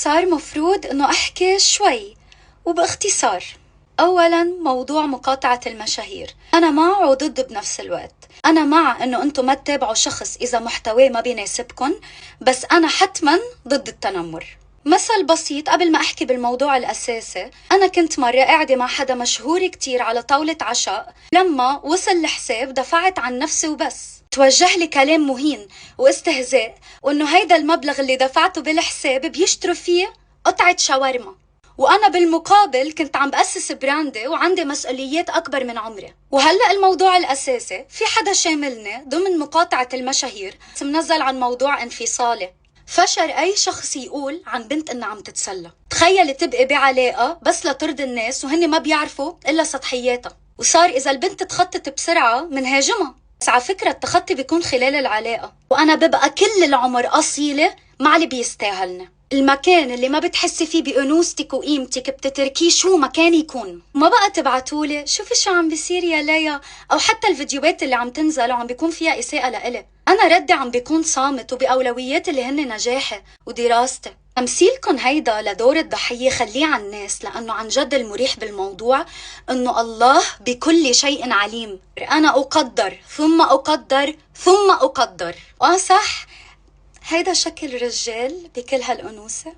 صار مفروض إنه أحكي شوي وباختصار. أولاً موضوع مقاطعة المشاهير، أنا مع وضد بنفس الوقت. أنا مع إنه أنتم ما تتابعوا شخص إذا محتواه ما بيناسبكن، بس أنا حتماً ضد التنمر. مثل بسيط قبل ما أحكي بالموضوع الأساسي، أنا كنت مرة قاعدة مع حدا مشهور كتير على طاولة عشاء، لما وصل الحساب دفعت عن نفسي وبس. توجه لي كلام مهين واستهزاء، وإنه هيدا المبلغ اللي دفعته بالحساب بيشتروا فيه قطعة شاورما، وأنا بالمقابل كنت عم بأسس براندي وعندي مسؤوليات أكبر من عمري. وهلأ الموضوع الأساسي، في حدا شاملني ضمن مقاطعة المشاهير منزل عن موضوع انفصالي. فشر أي شخص يقول عن بنت إنها عم تتسلى. تخيلي تبقي بعلاقة بس لترضي الناس وهن ما بيعرفوا إلا سطحياتها، وصار إذا البنت تخطط بسرعة منهاجمها. بس على فكرة التخطي بيكون خلال العلاقة، وأنا ببقى كل العمر أصيلة مع اللي بيستاهلني. المكان اللي ما بتحسي فيه بأنوثتك وقيمتك بتتركيه شو ما كان يكون. ما بقى تبعتولي شوفي شو عم بيصير يا ليا، أو حتى الفيديوهات اللي عم تنزل وعم بيكون فيها إساءة لإلي. أنا ردي عم بيكون صامت وبأولويات اللي هن نجاحي ودراستي. تمثيلكن هيدا لدور الضحية خليه عن الناس، لأنه عن جد المريح بالموضوع إنه الله بكل شيء عليم. أنا أقدر ثم أقدر ثم أقدر. صح، هيدا شكل رجال بكل هالأنوثة.